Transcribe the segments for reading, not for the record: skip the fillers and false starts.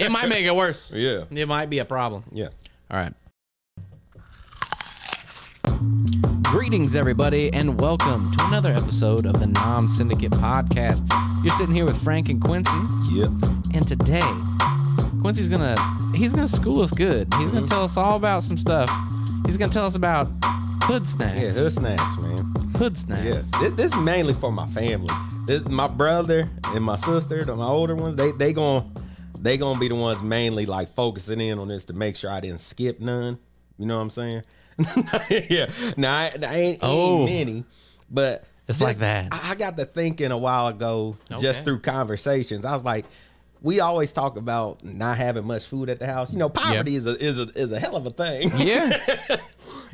It might make it worse. Yeah. It might be a problem. Yeah. All right. Greetings, everybody, and welcome to another episode of the Nom Syndicate podcast. You're sitting here with Frank and Quincy. Yep. And today, Quincy's he's gonna school us good. He's gonna tell us all about some stuff. He's gonna tell us about hood snacks. Yeah, hood snacks, man. Hood snacks. Yeah. This is mainly for my family. My brother and my sister, my older ones, they gonna be the ones mainly like focusing in on this to make sure I didn't skip none. You know what I'm saying? Yeah. Now I ain't many, but it's like that. I got to thinking a while ago, just through conversations. I was like, we always talk about not having much food at the house. You know, poverty is a hell of a thing. Yeah.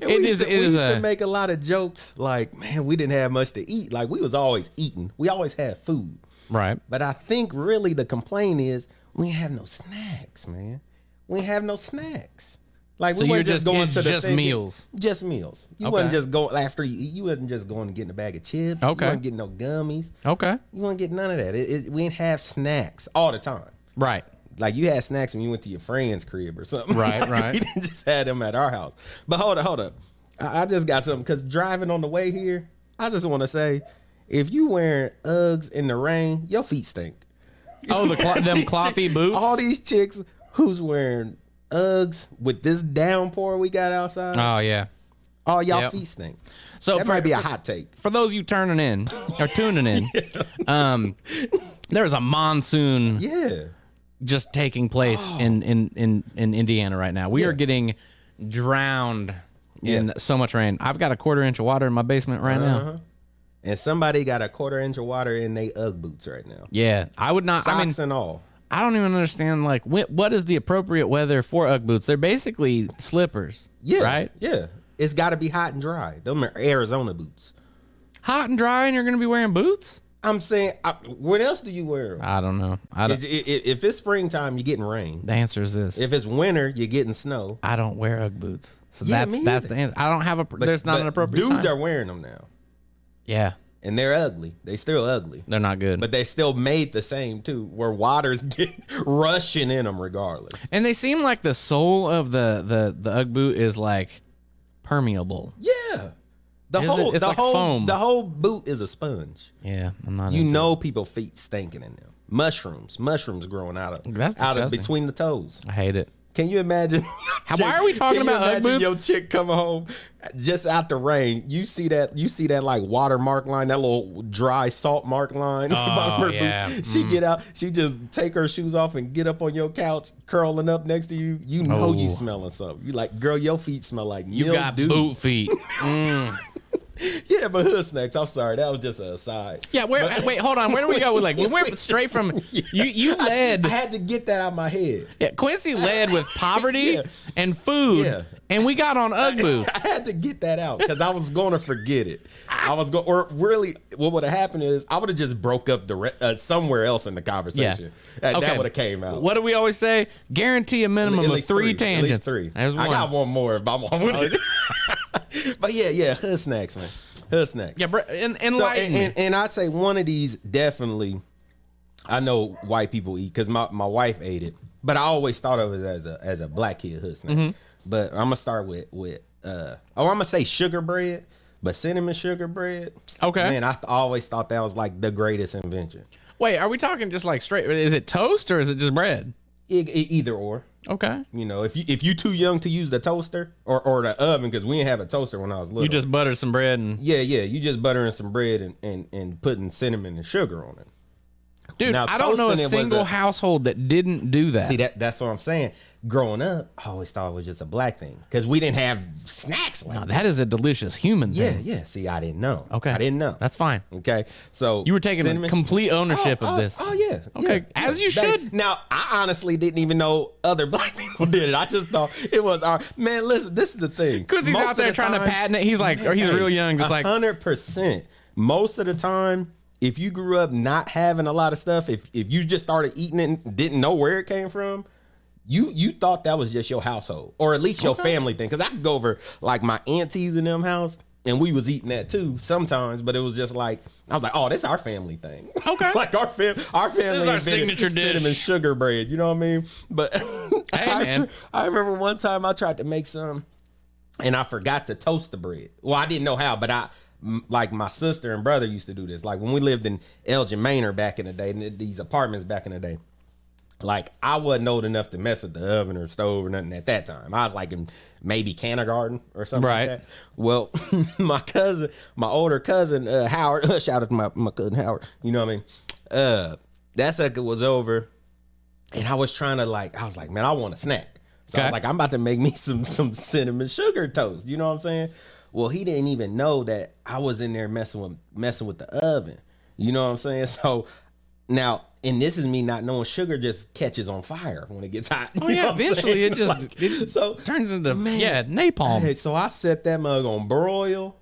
We used to make a lot of jokes like, man, we didn't have much to eat. Like, we was always eating. We always had food. Right. But I think really the complaint is we ain't have no snacks, man. We ain't have no snacks. Like, so we weren't just going to the just meals. Just meals. You wasn't just going after you eat. You wasn't just going to get a bag of chips. Okay. You wasn't getting no gummies. Okay. You wasn't getting none of that. We didn't have snacks all the time. Right. Like, you had snacks when you went to your friend's crib or something. Right, Like, right. We didn't just have them at our house. But hold up. I just got something, because driving on the way here, I just want to say, if you wearing Uggs in the rain, your feet stink. Oh, them clothy boots? All these chicks who's wearing Uggs with this downpour we got outside. Oh, yeah. All y'all feet stink. So that might be a hot take. For those of you tuning in, there's a monsoon just taking place in Indiana right now. We are getting drowned in so much rain. I've got a 1/4 inch of water in my basement right now. And somebody got a 1/4 inch of water in their Ugg boots right now. Yeah, I would not. Socks and all. I don't even understand, like, what is the appropriate weather for Ugg boots? They're basically slippers, right? Yeah. It's got to be hot and dry. Them are Arizona boots. Hot and dry, and you're going to be wearing boots? I'm saying, what else do you wear them? I don't know. If it's springtime, you're getting rain. The answer is this. If it's winter, you're getting snow. I don't wear Ugg boots. So that's me the either. answer. I don't have there's not an appropriate dudes time. are wearing them now. Yeah. And they're ugly. They still ugly. They're not good. But they still made the same too, where water's rushing in them regardless. And they seem like the sole of the Ugg boot is like permeable. Yeah. It's like foam. The whole boot is a sponge. Yeah, I'm not. You know, people feet stinking in them. Mushrooms growing out of between the toes. I hate it. Can you imagine? Why are we talking about Ugg boots? Your chick coming home just out the rain. You see that like watermark line, that little dry salt mark line. Oh, yeah. She get out. She just take her shoes off and get up on your couch, curling up next to you. You know you smelling something. You like, girl, your feet smell like you got boot feet. Yeah, but hood snacks. I'm sorry, that was just an aside. Yeah, wait, hold on. Where do we go? We went straight from you led. I had to get that out of my head. Yeah, Quincy led with poverty and food, and we got on Ugg boots. I had to get that out because I was going to forget it. Or really, what would have happened is I would have just broke up somewhere else in the conversation. Yeah. That would have came out. What do we always say? Guarantee a minimum of three tangents. At least 3. There's one. I got one more if I'm on with it. But yeah, hood snacks, man. Hood snacks. Yeah, and I'd say one of these definitely, I know white people eat because my wife ate it, but I always thought of it as a black kid hood snack. Mm-hmm. But I'm gonna start with I'm gonna say sugar bread, but cinnamon sugar bread. Okay. Man, I always thought that was like the greatest invention. Wait, are we talking just like straight? Is it toast or is it just bread? Either or. Okay. You know, if you too young to use the toaster or the oven, because we didn't have a toaster when I was little. You just butter some bread and you just buttering some bread and putting cinnamon and sugar on it. Dude, now, I don't know a single household that didn't do that. See, that's what I'm saying. Growing up, I always thought it was just a black thing because we didn't have snacks like that. That is a delicious human thing. Yeah. See, I didn't know. Okay. I didn't know. That's fine. Okay. So you were taking complete ownership of this. Oh, yeah. Okay. Yeah. As you should. Now, I honestly didn't even know other black people did it. I just thought it was our man. Listen, this is the thing. Because he's out there trying to patent it. He's like, or he's real young, just like 100%. Most of the time, if you grew up not having a lot of stuff, if you just started eating it and didn't know where it came from, you thought that was just your household or at least your family thing. Because I could go over like my aunties in them house and we was eating that too sometimes, but it was just like, I was like, oh, this our family thing. Okay. Like our family This is our signature dish. Cinnamon sugar bread, you know what I mean? But Hey, man. I remember one time I tried to make some and I forgot to toast the bread. Well, I didn't know how, but like my sister and brother used to do this. Like when we lived in Elgin Manor back in the day, these apartments back in the day. Like I wasn't old enough to mess with the oven or stove or nothing at that time. I was like in maybe kindergarten or something like that. Well, my older cousin, Howard, shout out to my cousin Howard, you know what I mean? That sucker was over and I was trying to I was like, man, I want a snack. So I was like, I'm about to make me some cinnamon sugar toast. You know what I'm saying? Well, he didn't even know that I was in there messing with the oven. You know what I'm saying? So now, and this is me not knowing sugar just catches on fire when it gets hot. Oh yeah, eventually it just turns into napalm. Hey, so I set that mug on broil.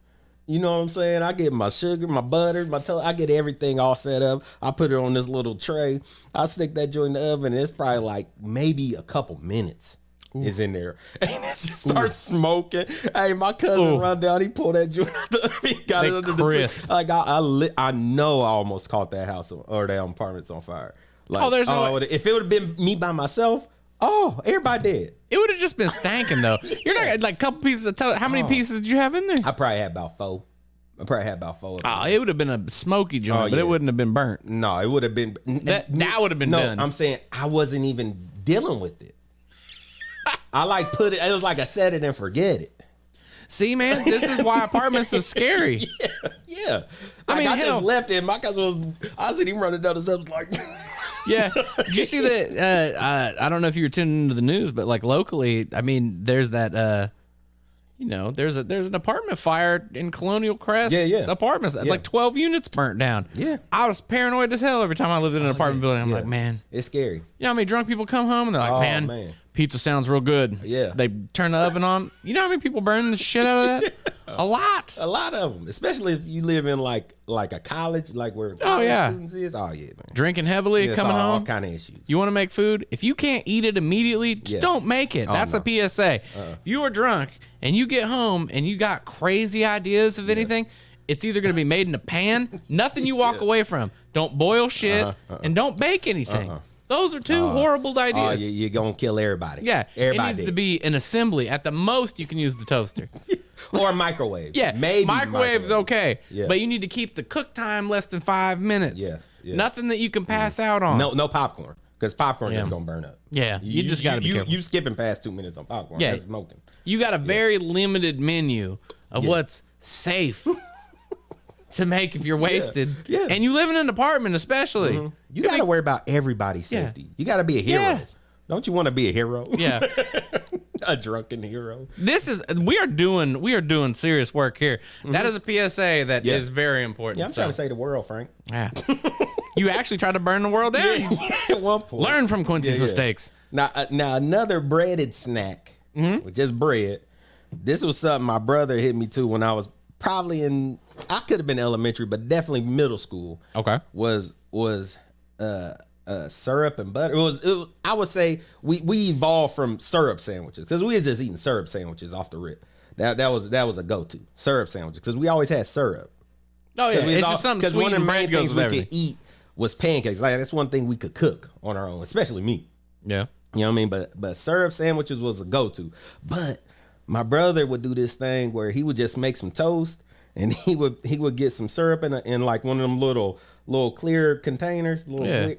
You know what I'm saying? I get my sugar, my butter, I get everything all set up. I put it on this little tray. I stick that joint in the oven, and it's probably like maybe a couple minutes. Is in there, and it just starts smoking. Hey, my cousin run down, he pulled that joint out the oven, he got it under the sink. Like I know I almost caught that house or that apartments on fire. Like, there's no way. If it would have been me by myself, everybody dead. It would have just been stanking though. You're not like a couple pieces of toast. How many pieces did you have in there? I probably had about 4. It would have been a smoky joint, but it wouldn't have been burnt. No, it would have been that would have been done. I'm saying I wasn't even dealing with it. I put it was like I set it and forget it. See, man, this is why apartments is scary. Yeah. I just left it. My cousin I seen him running down the steps like Yeah. Did you see that? I don't know if you were tuning into the news, but like locally, I mean, there's that there's an apartment fire in Colonial Crest apartments. It's like 12 units burnt down. Yeah. I was paranoid as hell every time I lived in an apartment building. I'm like, man. It's scary. You know how many drunk people come home and they're like, man, pizza sounds real good. Yeah. They turn the oven on. You know how many people burn the shit out of that? A lot. A lot of them. Especially if you live in like a college, like where college students is. Oh, yeah, man. Drinking heavily, coming home. All kind of issues. You want to make food? If you can't eat it immediately, just don't make it. That's a PSA. If you are drunk and you get home and you got crazy ideas of anything, it's either going to be made in a pan, nothing you walk away from. Don't boil shit, and don't bake anything. Those are two horrible ideas. Oh, you're going to kill everybody. Yeah. Everybody it needs to be an assembly. At the most, you can use the toaster. Or a microwave. Yeah. Maybe microwave's okay. Yeah. But you need to keep the cook time less than 5 minutes. Yeah. Nothing that you can pass out on. No popcorn. Because popcorn is going to burn up. Yeah. You just got to be careful. You skipping past 2 minutes on popcorn. Yeah. That's smoking. You got a very limited menu of what's safe to make if you're wasted. Yeah. And you live in an apartment especially. Mm-hmm. You got to worry about everybody's safety. Yeah. You got to be a hero. Yeah. Don't you want to be a hero? Yeah. A drunken hero. We are doing serious work here. Mm-hmm. That is a PSA that is very important. Yeah, I'm trying to save the world, Frank. Yeah. You actually tried to burn the world down. At one point. Learn from Quincy's mistakes. Now another breaded snack with just bread. This was something my brother hit me to when I was probably I could have been elementary, but definitely middle school. Okay. Was syrup and butter. It was I would say we evolved from syrup sandwiches because we was just eating syrup sandwiches off the rip. That was a go-to syrup sandwiches because we always had syrup. Oh yeah, it's just something sweet. Because one of the main things we could eat was pancakes. Like that's one thing we could cook on our own, especially me. Yeah, you know what I mean. But syrup sandwiches was a go-to. But my brother would do this thing where he would just make some toast and he would get some syrup in like one of them little clear containers,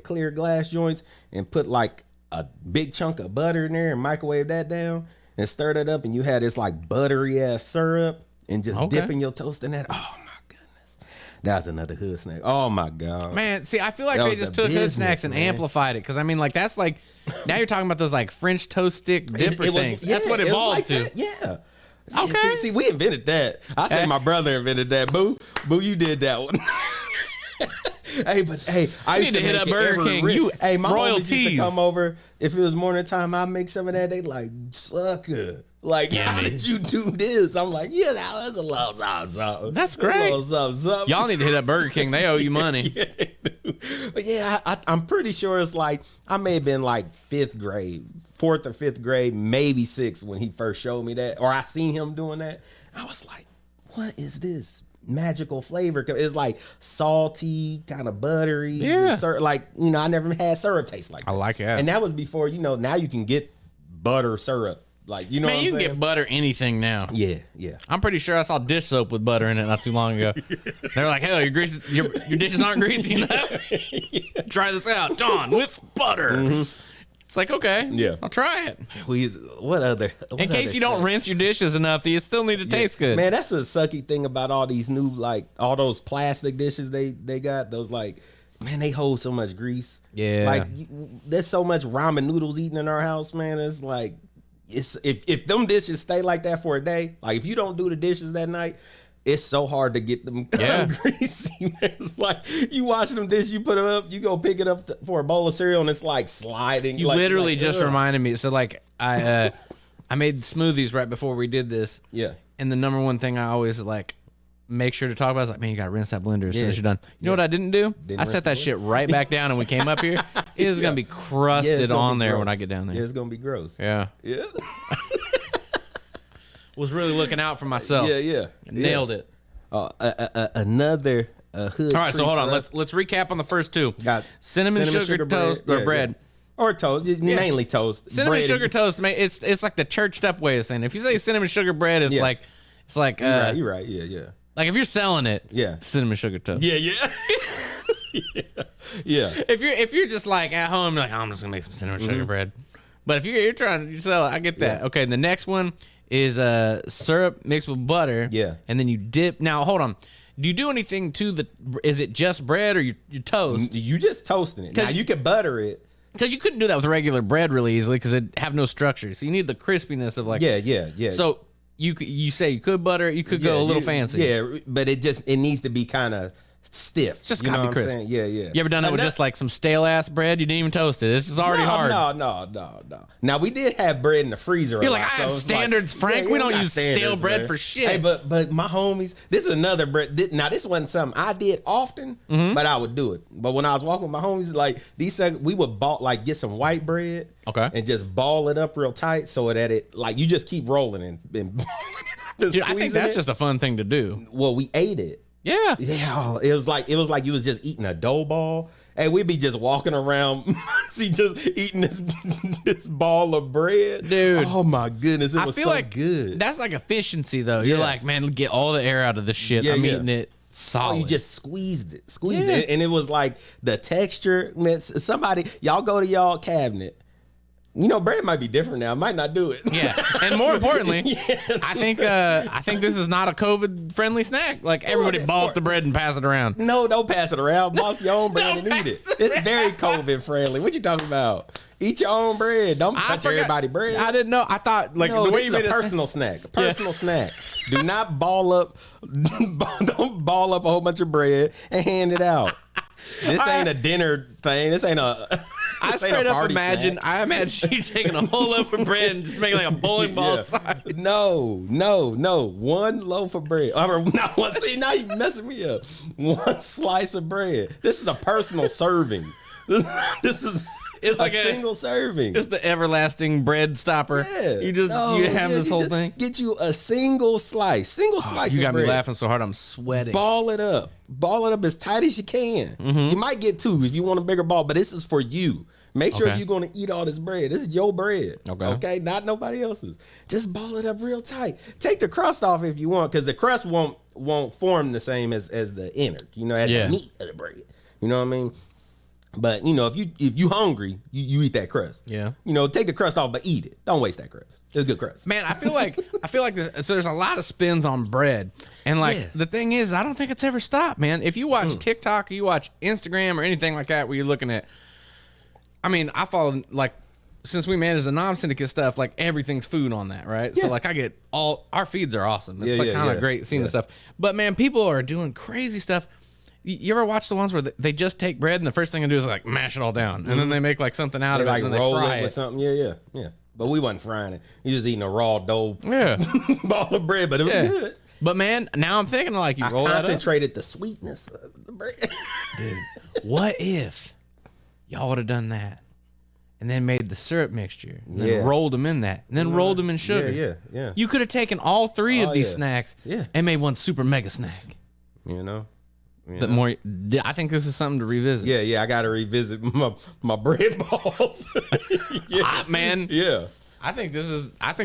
clear glass joints, and put like a big chunk of butter in there and microwave that down and stir that up, and you had this like buttery ass syrup and just dipping your toast in that. Oh my goodness, that's another hood snack. Oh my god, man. See, I feel like they just took hood snacks and amplified it because I mean, like that's like now you're talking about those like French toast stick dipper things. That's what it evolved to. That. Yeah. Okay. See, we invented that. I say my brother invented that. Boo, you did that one. Hey, I used to hit up Burger King. My royalties used to come over. If it was morning time, I make some of that. They like, sucker. Like, how did you do this? I'm like, that's a little something. That's great. Y'all need to hit up Burger King. They owe you money. Yeah, they do. But I'm pretty sure it's like, I may have been like 4th or 5th grade, maybe 6th when he first showed me that, or I seen him doing that. I was like, what is this magical flavor? It's like salty, kind of buttery. Yeah. Like, you know, I never had syrup taste like that. I like it. And that was before, you know, now you can get butter syrup. Like, you know, Man, you can get butter anything now. Yeah, yeah. I'm pretty sure I saw dish soap with butter in it not too long ago. They're like, hell, your dishes aren't greasy enough. Try this out, Dawn, with butter. Mm-hmm. It's like, okay, yeah, I'll try it. What in case you don't rinse your dishes enough, you still need to taste good. Man, that's a sucky thing about all these new, like, all those plastic dishes they got. Those, like, man, they hold so much grease. Yeah. Like, there's so much ramen noodles eating in our house, man. It's like, if them dishes stay like that for a day, like if you don't do the dishes that night, it's so hard to get them greasy. It's like you wash them dishes, you put them up, you go pick it up for a bowl of cereal, and it's like sliding. You literally just reminded me. So like I made smoothies right before we did this. Yeah. And the number one thing I always like make sure to talk about is like, man, you gotta rinse that blender as soon as you're done. You know what I didn't do? I set that shit right back down, and we came up here. It is gonna be crusted on there when I get down there. Yeah, it's gonna be gross. Yeah. Yeah. Was really looking out for myself. Yeah. Nailed it. Another hood. All right, so hold on. Let's recap on the first two. Got cinnamon sugar toast or bread. Or toast, mainly toast. Cinnamon sugar toast, it's like the churched up way of saying it. If you say cinnamon sugar bread, it's like you're right. Yeah. Like if you're selling it, yeah, cinnamon sugar toast. Yeah. Yeah. If you're just like at home, you're like, oh, I'm just gonna make some cinnamon sugar bread. But if you're trying to sell it, I get that. Yeah. Okay, the next one is syrup mixed with butter. Yeah. And then you dip. Now hold on. Do you do anything to the? Is it just bread or you toast? You just toasting it. Now you can butter it. Because you couldn't do that with regular bread really easily because it have no structure. So you need the crispiness of like. Yeah. So you say you could butter it. You could go a little fancy. Yeah, but it needs to be kind of stiff. It's just gotta be crisp. Yeah. You ever done it with just like some stale ass bread? You didn't even toast it. It's just already hard. No. Now we did have bread in the freezer. You're like, I have standards, Frank. We don't use stale bread for shit. Hey, but my homies, this is another bread. Now this wasn't something I did often, but I would do it. But when I was walking with my homies, like we would get some white bread, and just ball it up real tight so that it like you just keep rolling and Dude, I think that's just a fun thing to do. Well, we ate it. Yeah. It was like you was just eating a dough ball. And we'd be just walking around, just eating this ball of bread. Dude. Oh my goodness, it was so like good. That's like efficiency though. You're like, man, get all the air out of this shit. I'm eating it solid. Oh, you just squeezed it. And it was like the texture. Man, y'all go to y'all cabinet. You know, bread might be different now. I might not do it. Yeah, and more importantly, I think this is not a COVID-friendly snack. Like everybody ball up the bread and pass it around. No, don't pass it around. Ball your own bread and eat it. It's very COVID-friendly. What you talking about? Eat your own bread. Don't touch everybody's bread. I didn't know. I thought like the way you made it. Personal snack. A personal snack. Do not ball up. Don't ball up a whole bunch of bread and hand it out. This ain't a dinner thing. This ain't a. I straight up imagine. Snack. I imagine you taking a whole loaf of bread and just making like a bowling ball size. No. One loaf of bread. See, now you messing me up. One slice of bread. This is a personal serving. This is. It's like a single serving. It's the everlasting bread stopper. Yeah. You have this whole thing. Get you a single slice. Slice. You got me laughing so hard I'm sweating. Ball it up as tight as you can. You might get two if you want a bigger ball, but this is for you. Make sure you're going to eat all this bread. This is your bread. Okay, not nobody else's. Just ball it up real tight. Take the crust off if you want, because the crust won't form the same as the innard. You know, as the meat of the bread. You know what I mean? But you know, if you hungry, you eat that crust. Yeah. You know, take the crust off, but eat it. Don't waste that crust. It's good crust. Man, I feel like this. So there's a lot of spins on bread, and the thing is, I don't think it's ever stopped, man. If you watch TikTok or you watch Instagram or anything like that, where you're looking at, I mean, I follow since we manage the Nom Syndicate stuff, like everything's food on that, right? Yeah. So like I get our feeds are awesome. It's kind of great seeing the stuff. But man, people are doing crazy stuff. You ever watch the ones where they just take bread and the first thing they do is like mash it all down, and then they make like something out of it, and then roll they fry it with something? Yeah. But we wasn't frying it. You just eating a raw dough ball of bread, but it was good. But man, now I'm thinking like you roll that up. I concentrated the sweetness of the bread. Dude, what if y'all would have done that, and then made the syrup mixture, and then rolled them in that, and then rolled them in sugar. Yeah. You could have taken all three of these snacks and made one super mega snack. You know? I think this is something to revisit. Yeah. I got to revisit my bread balls. Man. Yeah. I think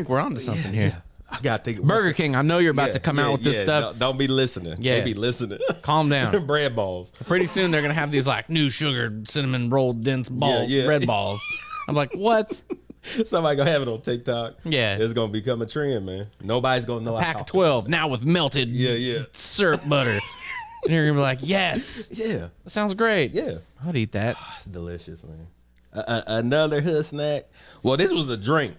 we're on to something here. Yeah. I got to think. Burger King, I know you're about to come out with this stuff. Don't be listening. Yeah. They be listening. Calm down. Bread balls. Pretty soon they're going to have these like new sugar cinnamon rolled dense ball bread balls. I'm like, what? Somebody gonna have it on TikTok. Yeah. It's gonna become a trend, man. Nobody's gonna know. Pack of 12 now with melted syrup butter. And you're gonna be like, yes. Yeah. That sounds great. Yeah. I'd eat that. It's delicious, man. Another hood snack. Well, this was a drink.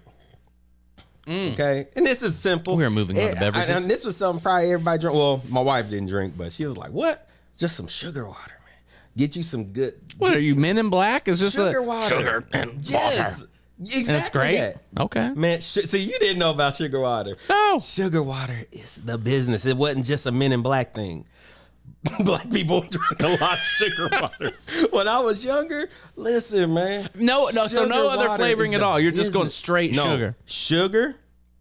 Okay. And this is simple. We are moving on to beverages. And this was something probably everybody drank. Well, my wife didn't drink, but she was like, what? Just some sugar water, man. Get you some good. What are you, Men in Black? Is this sugar water? Sugar and yes. water. Exactly. That's great. That. Okay. Man, see, you didn't know about sugar water. No. Sugar water is the business. It wasn't just a Men in Black thing. Black people drink a lot of sugar water. When I was younger, listen, man. No, so no other flavoring at all. You're just going straight sugar. Sugar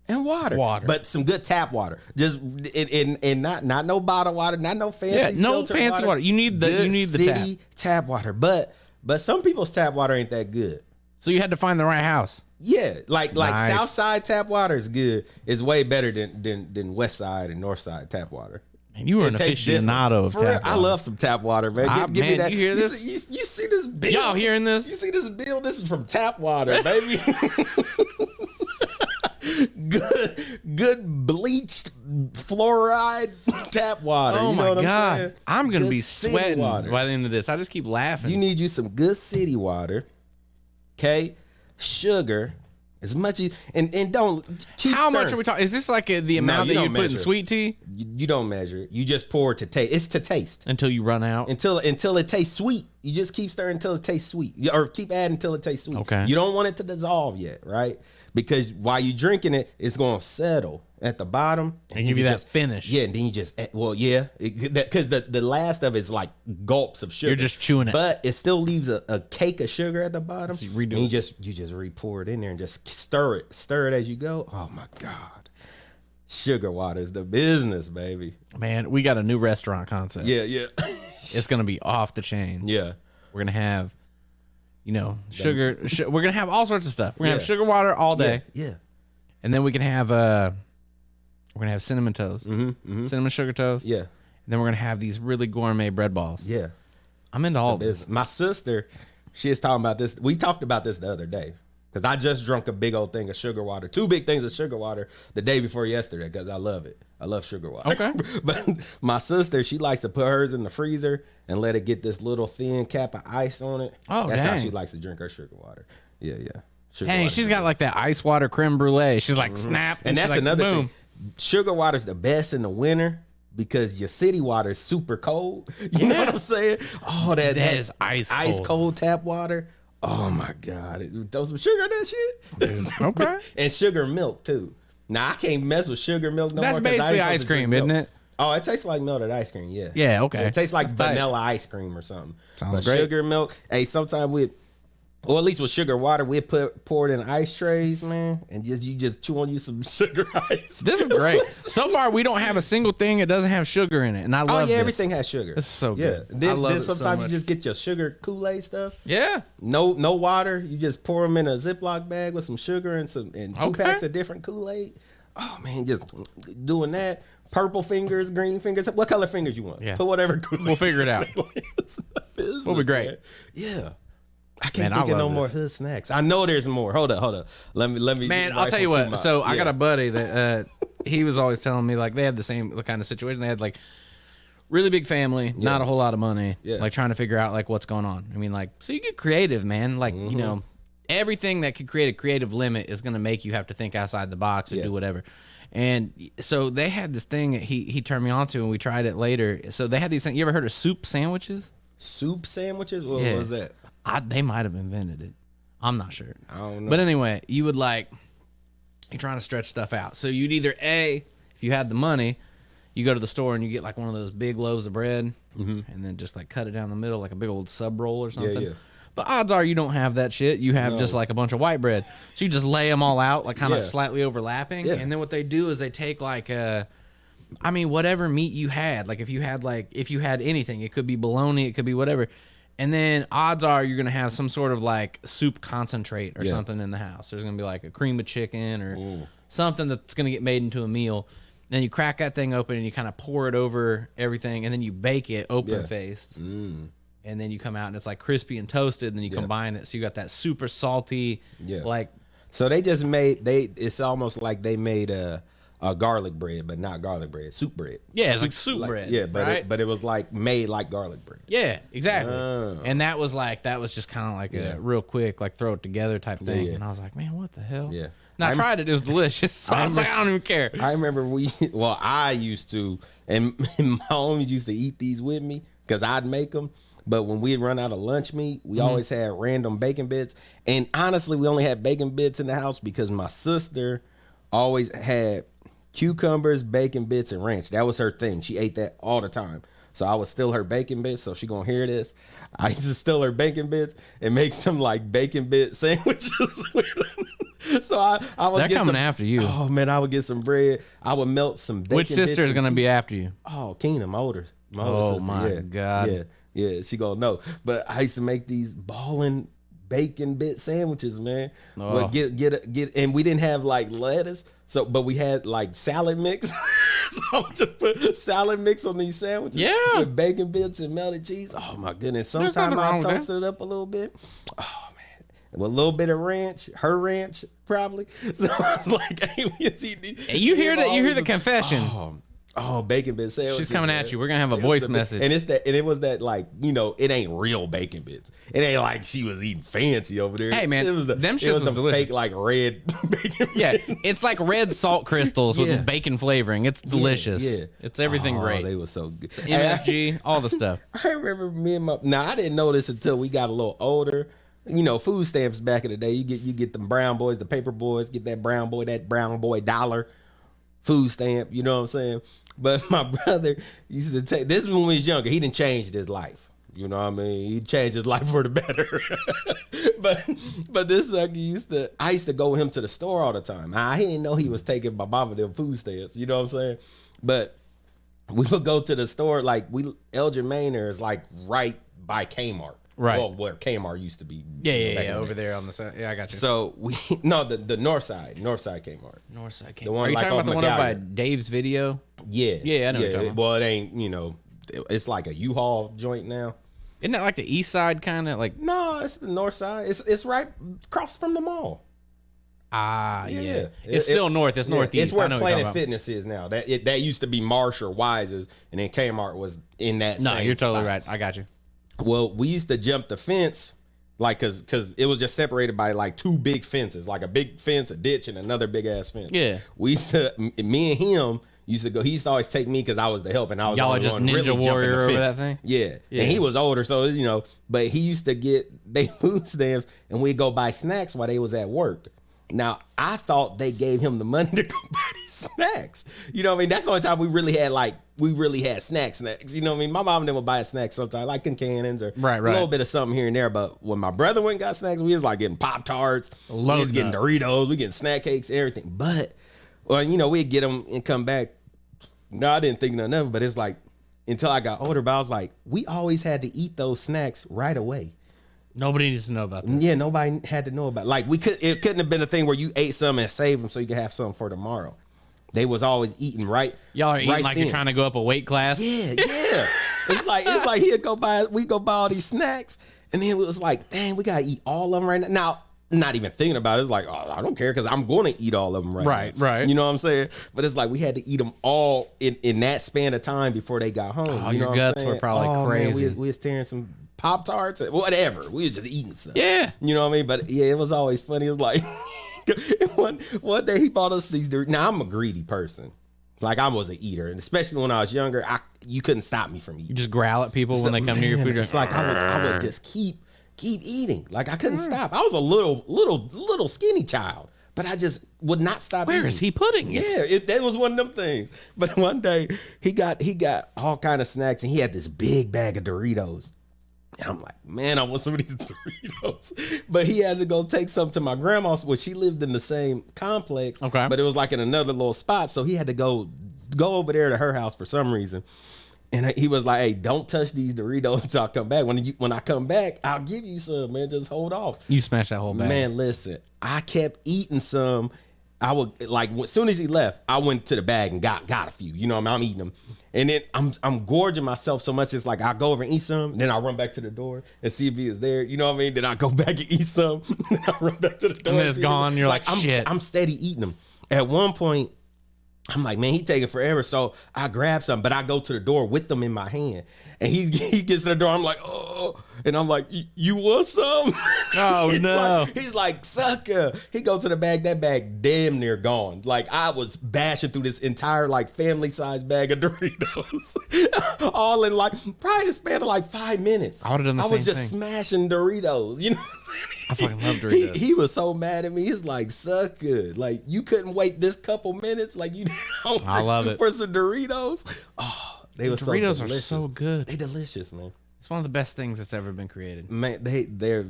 and water. But some good tap water. Just and not no bottled water, not no fancy no fancy water. You need the city tap water. But some people's tap water ain't that good. So you had to find the right house. Yeah, like South Side tap water is good. It's way better than West Side and North Side tap water. And you were an aficionado of tap water. I love some tap water, man. Give me that. You hear this? You see this bill? Y'all hearing this? You see this bill? This is from tap water, baby. good bleached fluoride tap water. Oh, you know my God. saying? I'm going to be sweating by the end of this. I just keep laughing. You need you some good city water. Okay? Sugar. As much as and don't keep How stirring. much are we talking? Is this like the amount that you put in sweet tea? You don't measure it. You just pour it to taste. It's to taste until you run out. Until it tastes sweet. You just keep stirring until it tastes sweet, or keep adding until it tastes sweet. Okay. You don't want it to dissolve yet, right? Because while you're drinking it, it's going to settle at the bottom and give you that finish. Yeah, and then you just because the last of it is like gulps of sugar. You're just chewing it, but it still leaves a cake of sugar at the bottom. So you just re-pour it in there and just stir it as you go. Oh my God, sugar water is the business, baby. Man, we got a new restaurant concept. Yeah. It's gonna be off the chain. Yeah, we're gonna have, sugar. We're gonna have all sorts of stuff. We're gonna have sugar water all day. Yeah. And then we can have we're gonna have cinnamon toast, cinnamon sugar toast. Yeah. And then we're gonna have these really gourmet bread balls. Yeah. I'm into all this. My sister, she is talking about this. We talked about this the other day because I just drunk a big old thing of sugar water, 2 big things of sugar water the day before yesterday because I love it. I love sugar water. Okay. But my sister, she likes to put hers in the freezer and let it get this little thin cap of ice on it. Oh, that's dang. how she likes to drink her sugar water. Yeah. Dang, she's got like that ice water creme brulee. She's like snap, and that's like, another boom. thing. Sugar water's the best in the winter because your city water is super cold. You know what I'm saying? Oh, that is ice cold tap water. Oh my God, throw some sugar in that shit. Okay. And sugar milk too. Now I can't mess with sugar milk no more. That's basically ice cream, isn't it? Oh, it tastes like melted ice cream. Yeah. Yeah. Okay. It tastes like vanilla ice cream or something. Sounds great. Sugar milk. Hey, sometimes or at least with sugar water, we pour it in ice trays, man, and you just chew on you some sugar ice. This is great. So far, we don't have a single thing that doesn't have sugar in it, and I love this. Everything has sugar. This is so good. Then, I love then it so sometimes much. you just get your sugar Kool-Aid stuff. Yeah. No water. You just pour them in a Ziploc bag with some sugar and 2 packs of different Kool-Aid. Oh man, just doing that. Purple fingers, green fingers. What color fingers you want? Yeah. Put whatever. We'll figure it out. We'll be great. Man. Yeah. I can't think of no more hood snacks. I know there's more. Hold up. Let me. Man, I'll tell you what. So I got a buddy that he was always telling me like they had the same kind of situation. They had like really big family, not a whole lot of money, like trying to figure out like what's going on. I mean, like, so you get creative, man. Like, everything that could create a creative limit is going to make you have to think outside the box or do whatever. And so they had this thing that he turned me on to, and we tried it later. So they had these things. You ever heard of soup sandwiches? Soup sandwiches? What was that? They might have invented it. I'm not sure. I don't know. But anyway, you're trying to stretch stuff out. So you'd either if you had the money, you go to the store and you get like one of those big loaves of bread, and then just like cut it down the middle like a big old sub roll or something. Yeah. But odds are you don't have that shit. You have just like a bunch of white bread. So you just lay them all out, like kind of slightly overlapping. Yeah. And then what they do is they take like whatever meat you had. Like if you had anything, it could be bologna, it could be whatever. And then odds are you're going to have some sort of like soup concentrate or something in the house. There's going to be like a cream of chicken or something that's going to get made into a meal. Then you crack that thing open and you kind of pour it over everything, and then you bake it open-faced. And then you come out and it's like crispy and toasted, and then you combine it. So you got that super salty, like. So they just it's almost like they made a garlic bread, but not garlic bread, soup bread. Yeah, it's like soup bread. Yeah, but right? it was like made like garlic bread. Yeah, exactly. And that was just kind of like a real quick, like throw it together type thing. And I was like, man, what the hell? Yeah. And I tried it. It was delicious. So I was like, I don't even care. I remember I used to, and my homies used to eat these with me because I'd make them. But when we'd run out of lunch meat, we always had random bacon bits. And honestly, we only had bacon bits in the house because my sister always had cucumbers, bacon bits, and ranch. That was her thing. She ate that all the time. So I would steal her bacon bits. So she gonna hear this. I used to steal her bacon bits and make some like bacon bit sandwiches with them. So I would get coming after you. Oh man, I would get some bread. I would melt some bacon. Which sister is gonna be after you? Oh, Keena, my older sister. Oh my God. Yeah, she gonna know. But I used to make these balling bacon bit sandwiches, man. But get and we didn't have like lettuce. So, but we had like salad mix. So I would just put salad mix on these sandwiches. Yeah. With bacon bits and melted cheese. Oh my goodness. Sometimes I toasted it up a little bit. Oh man. With a little bit of ranch, her ranch, probably. So I was like, hey, let's eat these. Hey, you hear the confession. Oh, bacon bit sandwich. She's coming at you. We're gonna have a voice message. And it was that like, it ain't real bacon bits. It ain't like she was eating fancy over there. Hey man, them shits was delicious. Fake like red bacon. Yeah, it's like red salt crystals with bacon flavoring. It's delicious. Yeah. It's everything great. They were so good. MSG, all the stuff. I remember I didn't know this until we got a little older. Food stamps back in the day. You get them brown boys, the paper boys, get that brown boy dollar food stamp. You know what I'm saying? But my brother used to take this when he was younger. He didn't change his life. You know what I mean? He changed his life for the better. but this sucker I used to go with him to the store all the time. I didn't know he was taking my mama them food stamps. You know what I'm saying? But we would go to the store like Elgin Manor is like right by Kmart. Right. Well, where Kmart used to be. Yeah, over there on the side. Yeah, I got you. So the north side Kmart. North side Kmart. The one Are you like talking about the one McGallion. over by Dave's Video? Yeah. Yeah, I know what you're talking about. Well, it ain't, it's like a U-Haul joint now. Isn't that like the east side kind of like? No, it's the north side. It's right across from the mall. Ah, yeah. It's still north. It's northeast. It's where Planet Fitness is now. That used to be Marsh or Wise's, and then Kmart was in that same you're totally spot. right. I got you. Well, we used to jump the fence, like, cause it was just separated by like two big fences, like a big fence, a ditch, and another big ass fence. Yeah. We used to, me and him used to go. He used to always take me because I was the help, and I was y'all just ninja really warrior the over fence. that thing. Yeah, and he was older, so but he used to get they food stamps, and we'd go buy snacks while they was at work. Now, I thought they gave him the money to go buy these snacks. You know what I mean? That's the only time we really had snacks. You know what I mean? My mom and them would buy snacks sometimes, like cannons or a little bit of something here and there. But when my brother went and got snacks, we was like getting Pop-Tarts. We was getting Doritos. We getting snack cakes and everything. But, we'd get them and come back. No, I didn't think nothing of it, but it's like, until I got older, but I was like, we always had to eat those snacks right away. Nobody needs to know about that. Yeah, nobody had to know about it. Like it couldn't have been a thing where you ate some and saved them so you could have some for tomorrow. They was always eating right. Y'all are eating like you're trying to go up a weight class. Yeah. It's like we go buy all these snacks, and then it was like, dang, we gotta eat all of them right now. Now, not even thinking about it, it's like, oh, I don't care because I'm going to eat all of them right now. Right. You know what I'm saying? But it's like we had to eat them all in that span of time before they got home. Oh, you know your guts were probably crazy. Man, we was tearing some Pop-Tarts, whatever. We was just eating stuff. Yeah. You know what I mean? But yeah, it was always funny. It was like one day he bought us these. Now I'm a greedy person. Like I was an eater, and especially when I was younger, you couldn't stop me from eating. You just growl at people when they come near your food. It's like I would just keep eating. Like I couldn't stop. I was a little skinny child, but I just would not stop eating. Where is he putting it? Yeah, that was one of them things. But one day he got all kind of snacks, and he had this big bag of Doritos. And I'm like, man, I want some of these Doritos. But he had to go take some to my grandma's, where she lived in the same complex. Okay. But it was like in another little spot. So he had to go over there to her house for some reason. And he was like, hey, don't touch these Doritos until I come back. When I come back, I'll give you some, man. Just hold off. You smashed that whole bag. Man, listen, I kept eating some. I would, like, as soon as he left, I went to the bag and got a few. You know what I mean? I'm eating them. And then I'm gorging myself so much. It's like I go over and eat some, and then I run back to the door and see if he is there. You know what I mean? Then I go back and eat some. Then I run back to the door. And then it's gone. You're like, shit. I'm steady eating them. At one point, I'm like, man, he taking forever. So I grab some, but I go to the door with them in my hand. And he gets to the door. I'm like, oh. And I'm like, you want some? Oh, no. He's like, sucker. He go to the bag. That bag damn near gone. Like, I was bashing through this entire, like, family-sized bag of Doritos. All in, like, probably a span of, like, 5 minutes. I would have done the same thing. I was just smashing Doritos. You know what I'm saying? I fucking love Doritos. He was so mad at me. He's like, sucker. Like, you couldn't wait this couple minutes? Like, you I love it. For some Doritos? Oh, Doritos are so good. They delicious, man. It's one of the best things that's ever been created. Man, they're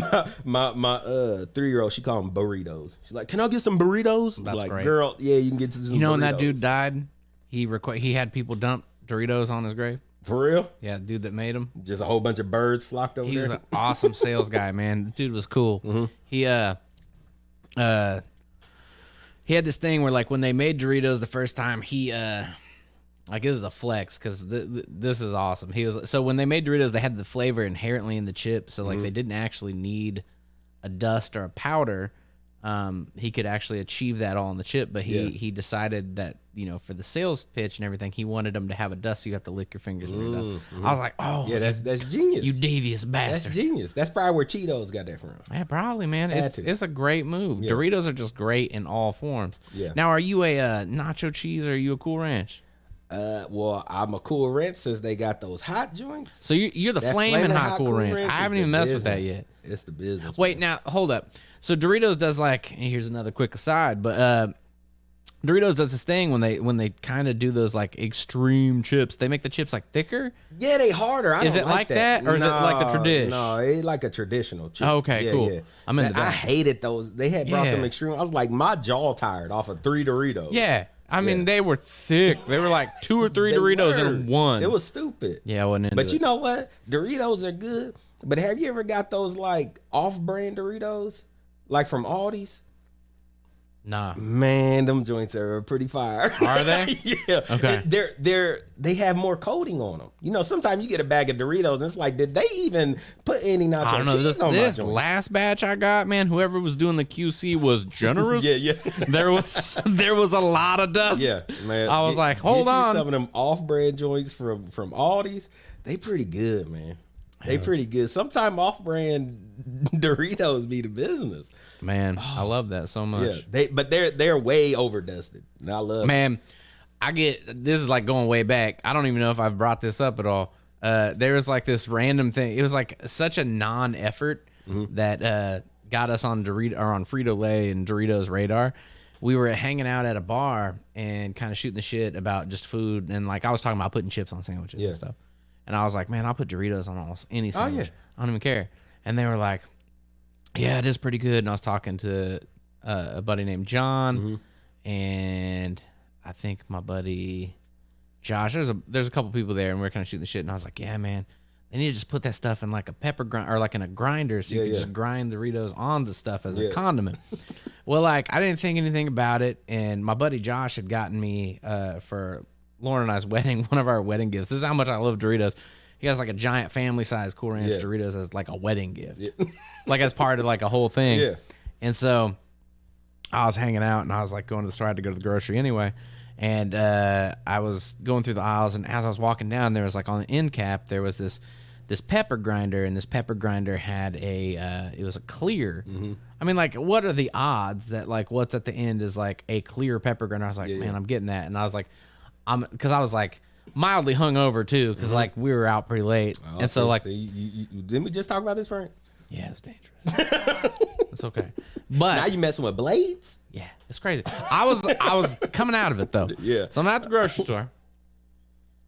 my 3-year-old, she called them burritos. She's like, can I get some burritos? That's like, great. Girl, yeah, you can get some. You know, burritos. when that dude died, he had people dump Doritos on his grave. For real? Yeah, the dude that made them. Just a whole bunch of birds flocked over there. He was an awesome sales guy, man. The dude was cool. Mm-hmm. He had this thing where, like, when they made Doritos the first time, he like, this is a flex because this is awesome. So when they made Doritos, they had the flavor inherently in the chip, so like they didn't actually need a dust or a powder. He could actually achieve that all in the chip, but he decided that, you know, for the sales pitch and everything, he wanted them to have a dust so you have to lick your fingers when you're done. I was like, oh yeah, that's genius. You devious bastard. That's genius. That's probably where Cheetos got that from. Yeah, probably, man. It's a great move. Yeah. Doritos are just great in all forms. Yeah. Now, are you a nacho cheese or are you a Cool Ranch? Well, I'm a Cool Ranch since they got those hot joints. So you're the flaming hot Cool Ranch. I haven't even messed with that yet. It's the business. Wait, now hold up. So Doritos does, like, here's another quick aside, but Doritos does this thing when they kind of do those, like, extreme chips. They make the chips, like, thicker. Yeah, they harder. Is it like that, or is it like a tradition? No, it's like a traditional chip. Oh, okay, yeah, cool. Yeah. I'm into that. I hated those. They had brought them extreme. I was like, my jaw tired off of 3 Doritos. Yeah. I mean, they were thick. They were like 2 or 3 Doritos in one. It was stupid. Yeah, I wasn't into But you know what? Doritos are good. But have you ever got those, like, off-brand Doritos? Like from Aldi's? Nah. Man, them joints are pretty fire. Are they? Yeah. Okay. They have more coating on them. You know, sometimes you get a bag of Doritos and it's like, did they even put any nacho I don't know. cheese on This my joints? last batch I got, man, whoever was doing the QC was generous. Yeah. There was a lot of dust. Yeah, man. I was like, hold get you on. some of them off-brand joints from Aldi's. They pretty good, man. They pretty good. Sometimes off-brand Doritos be the business. Man, I love that so much. Yeah, they're way overdusted. And I love Man, this is like going way back. I don't even know if I've brought this up at all. There was like this random thing. It was like such a non-effort that got us on on Frito-Lay and Doritos radar. We were hanging out at a bar and kind of shooting the shit about just food, and like I was talking about putting chips on sandwiches and stuff. And I was like, man, I'll put Doritos on almost any sandwich. yeah. I don't even care. And they were like, yeah, it is pretty good. And I was talking to a buddy named John, and I think my buddy Josh. There's a couple people there, and we were kind of shooting the shit. And I was like, yeah, man, they need to just put that stuff in like a pepper grind or like in a grinder, so you can just grind Doritos onto stuff as a condiment. Well, like I didn't think anything about it, and my buddy Josh had gotten me for Lauren and I's wedding, one of our wedding gifts. This is how much I love Doritos. He has like a giant family-sized Cool Ranch Doritos as like a wedding gift, like as part of like a whole thing. Yeah. And so I was hanging out, and I was like going to the store. I had to go to the grocery anyway, and I was going through the aisles, and as I was walking down, there was like on the end cap there was this pepper grinder, and this pepper grinder had it was a clear. I mean, like, what are the odds that like what's at the end is like a clear pepper grinder? I was like, man, I'm getting that, and I was like, because I was like mildly hungover too, because like we were out pretty late, and so like, didn't we just talk about this, Frank? Yeah, it's dangerous. It's okay, but now you messing with blades? Yeah, it's crazy. I was coming out of it though. Yeah. So I'm at the grocery store,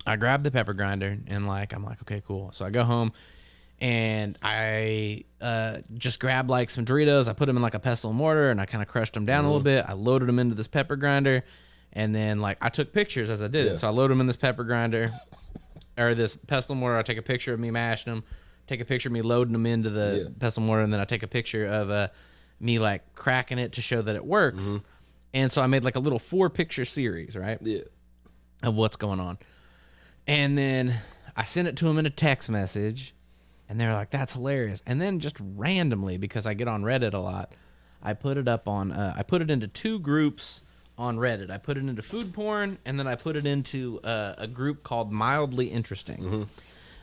I grabbed the pepper grinder and like I'm like, okay, cool. So I go home and I just grabbed like some Doritos. I put them in like a pestle and mortar and I kind of crushed them down a little bit. I loaded them into this pepper grinder, and then like I took pictures as I did it. So I load them in this pepper grinder or this pestle and mortar. I take a picture of me mashing them, take a picture of me loading them into the pestle and mortar, and then I take a picture of me like cracking it to show that it works. And so I made like a little 4-picture series, right? Yeah. Of what's going on. And then I sent it to them in a text message, and they're like, that's hilarious. And then just randomly, because I get on Reddit a lot, I put it up on, I put it into 2 groups on Reddit. I put it into food porn, and then I put it into a group called Mildly Interesting.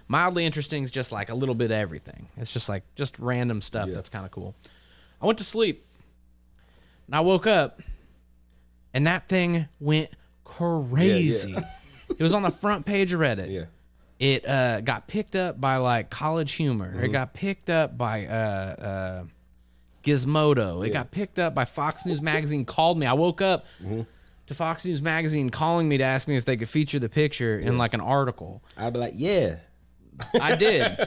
Mildly Interesting is just like a little bit of everything. It's just like, just random stuff that's kind of cool. I went to sleep, and I woke up, and that thing went crazy. It was on the front page of Reddit. Yeah. It got picked up by like College Humor. It got picked up by Gizmodo. It got picked up by Fox News Magazine. Called me. I woke up to Fox News Magazine calling me to ask me if they could feature the picture in like an article. I'd be like, yeah. I did.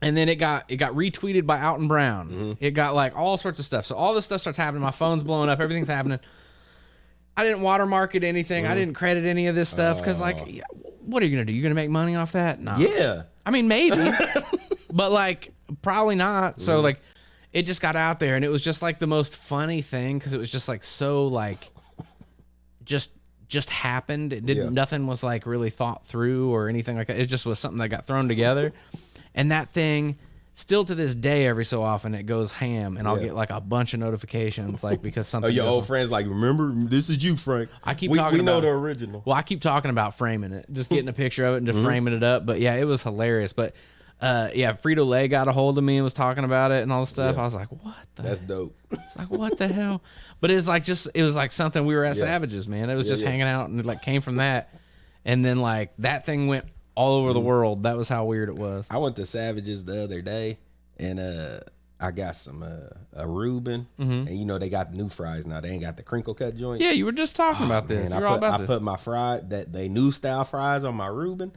And then it got retweeted by Out and Brown. It got like all sorts of stuff. So all this stuff starts happening. My phone's blowing up. Everything's happening. I didn't watermark it anything. I didn't credit any of this stuff because, like, what are you going to do? You're going to make money off that? No. Yeah. I mean, maybe. But, like, probably not. So, like, it just got out there. And it was just, like, the most funny thing because it was just, like, so, like, just happened. It didn't. Nothing was, like, really thought through or anything like that. It just was something that got thrown together. And that thing... Still to this day, every so often it goes ham, and I'll get like a bunch of notifications, like because something. Your old friends like, remember this is you, Frank. I keep talking. We know the original. Well, I keep talking about framing it, just getting a picture of it and just framing it up. But yeah, it was hilarious. But Frito-Lay got a hold of me and was talking about it and all this stuff. I was like, what? That's dope. It's like, what the hell? But it was like something we were at Savages, man. It was just hanging out and it like came from that, and then like that thing went all over the world. That was how weird it was. I went to Savages the other day, and I got some a Reuben, and you know they got new fries now. They ain't got the crinkle cut joint. Yeah, you were just talking about this. Man, You're all about this. I put my they new style fries on my Reuben.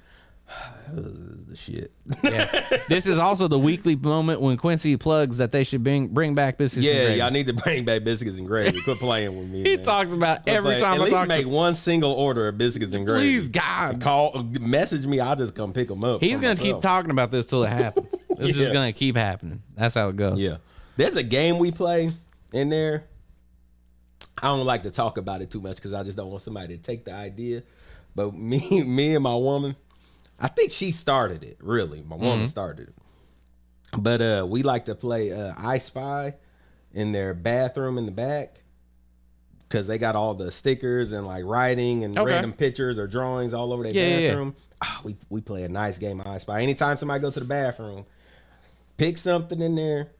The shit. Yeah. This is also the weekly moment when Quincy plugs that they should bring back biscuits and gravy. Y'all need to bring back biscuits and gravy. Quit playing with me. He talks about every time I talk. At least make one single order of biscuits and gravy. Please, God. Message me. I'll just come pick them up. He's going to keep talking about this till it happens. This is just going to keep happening. That's how it goes. Yeah. There's a game we play in there. I don't like to talk about it too much because I just don't want somebody to take the idea. But me and my woman, I think she started it, really. My woman started it. But we like to play I Spy in their bathroom in the back because they got all the stickers and like writing and random pictures or drawings all over their bathroom. Yeah. Oh, we play a nice game of I Spy. Anytime somebody go to the bathroom, pick something in there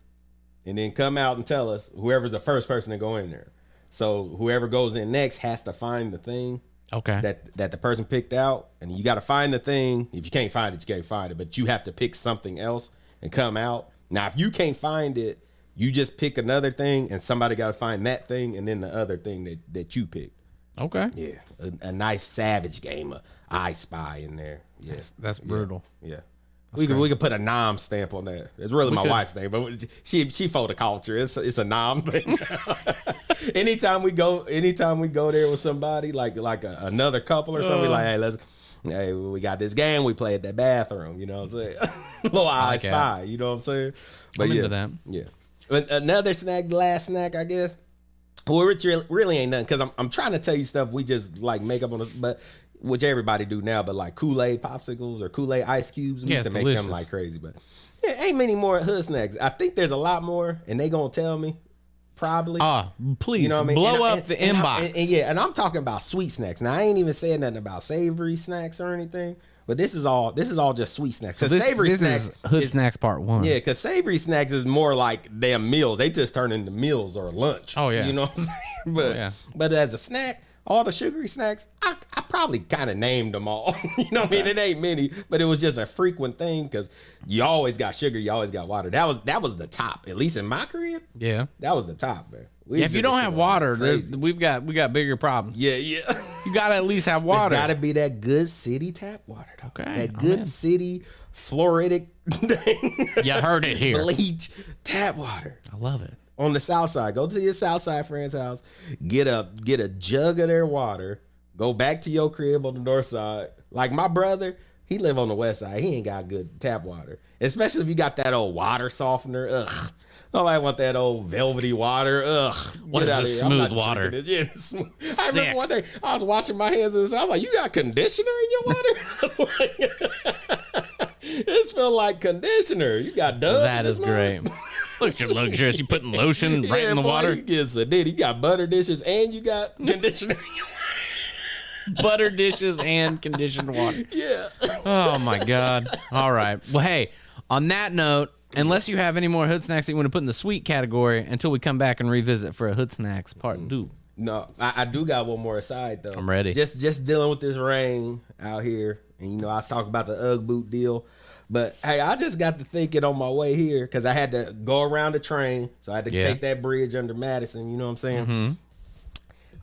and then come out and tell us, whoever's the first person to go in there. So whoever goes in next has to find the thing. Okay. That the person picked out, and you got to find the thing. If you can't find it, you can't find it. But you have to pick something else and come out. Now, if you can't find it, you just pick another thing, and somebody got to find that thing, and then the other thing that you picked. Okay. Yeah, a nice savage game of I Spy in there. Yeah, that's brutal. Yeah. We could put a Nom stamp on that. It's really my wife's name, but she for the culture. It's a Nom thing. Anytime we go there with somebody like another couple or something, like we got this game we play at that bathroom. You know what I'm saying? Little I Spy. You know what I'm saying? But I'm into that. Yeah. But another snack, last snack, I guess. Well, which really ain't nothing because I'm trying to tell you stuff we just like make up on it, but. Which everybody do now, but like Kool-Aid popsicles or Kool-Aid ice cubes, we used to make them like crazy. But yeah, ain't many more hood snacks. I think there's a lot more, and they gonna tell me probably. Please, you know what I mean? blow up the inbox. And I'm talking about sweet snacks. Now I ain't even saying nothing about savory snacks or anything. But this is all just sweet snacks. So savory this snacks is hood snacks part 1. Yeah, because savory snacks is more like damn meals. They just turn into meals or lunch. Oh yeah, you know what I'm saying? But as a snack. All the sugary snacks, I probably kind of named them all. You know what I mean? It ain't many, but it was just a frequent thing because you always got sugar, you always got water. That was the top, at least in my crib. Yeah, that was the top, man. If you don't have water, we've got bigger problems. Yeah. You gotta at least have water. It's gotta be that good city tap water, though. Okay, that good city fluoridic. You heard it here. Bleach tap water. I love it. On the south side, go to your south side friend's house, get a jug of their water, go back to your crib on the north side. Like my brother, he live on the west side. He ain't got good tap water, especially if you got that old water softener. Ugh. Nobody want that old velvety water. Ugh. What is this smooth water? Yeah, smooth. I remember one day I was washing my hands and I was like, "You got conditioner in your water?" It smell like conditioner. You got Dove. That is great. Look at your luxurious. You putting lotion right in the water. You got butter dishes and you got conditioner. Butter dishes and conditioned water. Yeah. Oh my God. All right. Well, hey, on that note, unless you have any more hood snacks that you want to put in the sweet category until we come back and revisit for a hood snacks part 2. No, I do got one more aside though. I'm ready. Just dealing with this rain out here, and I was talking about the Ugg boot deal. But hey, I just got to thinking on my way here because I had to go around the train, so I had to take that bridge under Madison. You know what I'm saying? Mm-hmm.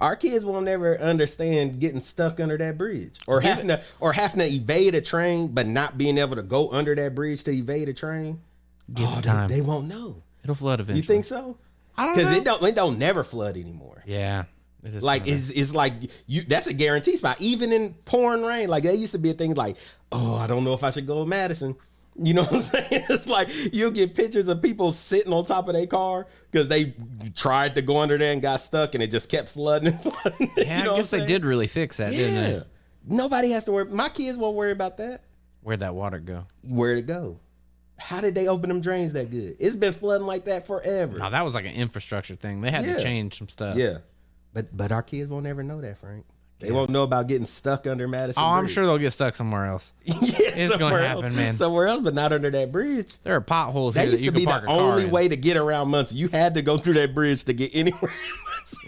Our kids won't ever understand getting stuck under that bridge, or having to evade a train, but not being able to go under that bridge to evade a train. Give it time. They won't know. It'll flood eventually. You think so? I don't know. Because it don't never flood anymore. Yeah. It is like it's like that's a guarantee spot. Even in pouring rain, like that used to be a thing. Like, oh, I don't know if I should go to Madison. You know what I'm saying? It's like you'll get pictures of people sitting on top of their car because they tried to go under there and got stuck, and it just kept flooding and flooding. Yeah, I guess they did really fix that, didn't they? Nobody has to worry. My kids won't worry about that. Where'd that water go? Where'd it go? How did they open them drains that good? It's been flooding like that forever. No, that was like an infrastructure thing. They had to change some stuff. Yeah. But our kids won't ever know that, Frank. They won't know about getting stuck under Madison Bridge. I'm sure they'll get stuck somewhere else. It's going to happen, man. Somewhere else, but not under that bridge. There are potholes here that you can park a car in. That used to be the only way to get around Muncie. You had to go through that bridge to get anywhere.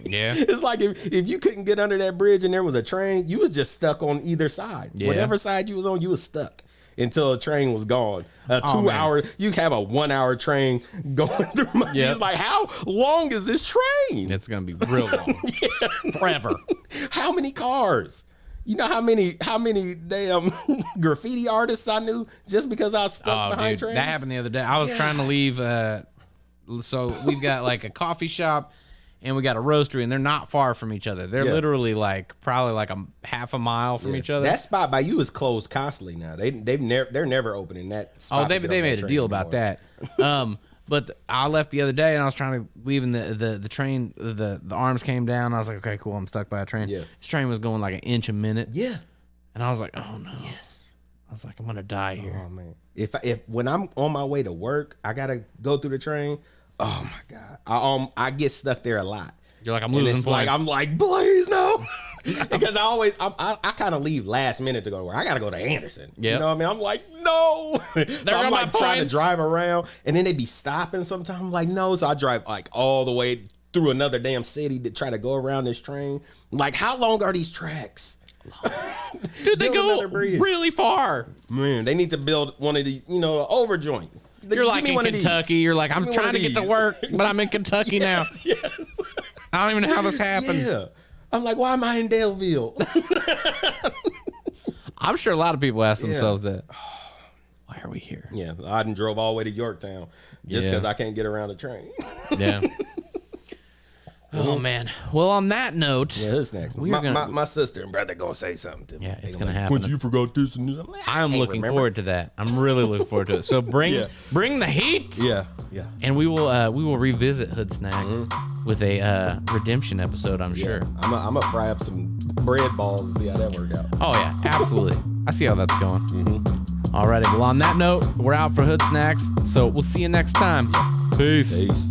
Yeah. It's like if you couldn't get under that bridge and there was a train, you was just stuck on either side. Yeah. Whatever side you was on, you was stuck until a train was gone. A 2 hour, you have a 1 hour train going through Muncie. It's like, how long is this train? It's going to be real long. Forever. How many cars? You know how many damn graffiti artists I knew just because I was stuck behind trains? That happened the other day. I was trying to leave. So we've got like a coffee shop and we got a roastery, and they're not far from each other. They're literally probably like a half a mile from each other. That spot by you is closed constantly now. They're never opening that spot. Oh, they made a deal about that. But I left the other day and I was trying to leave, and the train, the arms came down. I was like, okay, cool, I'm stuck by a train. Yeah. This train was going like an inch a minute. Yeah. And I was like, oh no. Yes. I was like, I'm gonna die here. Oh man. If when I'm on my way to work, I gotta go through the train. Oh my God. I get stuck there a lot. You're like, I'm losing points. Like, I'm like, please no. Because I kind of leave last minute to go to work. I got to go to Anderson. Yep. You know what I mean? I'm like, no. So I'm like trying to drive around, and then they be stopping sometimes. I'm like, no. So I drive like all the way through another damn city to try to go around this train. Like, how long are these tracks? Dude, they go really far. Man, they need to build one of the, the over joint. You're like in Kentucky. You're like, I'm trying to get to work, but I'm in Kentucky now. Yes. I don't even know how this happened. Yeah. I'm like, why am I in Daleville? I'm sure a lot of people ask themselves that. Why are we here? Yeah, I done drove all the way to Yorktown just because I can't get around the train. Yeah. Oh man. Well, on that note, who's next? My sister and brother gonna say something to me. Yeah, it's gonna happen. Quincy, you forgot this and this. I'm looking forward to that. I'm really looking forward to it. So bring the heat. Yeah. And we will revisit Hood Snacks with a redemption episode. I'm sure. I'm gonna fry up some bread balls and see how that worked out. Oh yeah, absolutely. I see how that's going. Alrighty. Well, on that note, we're out for Hood Snacks. So we'll see you next time. Peace.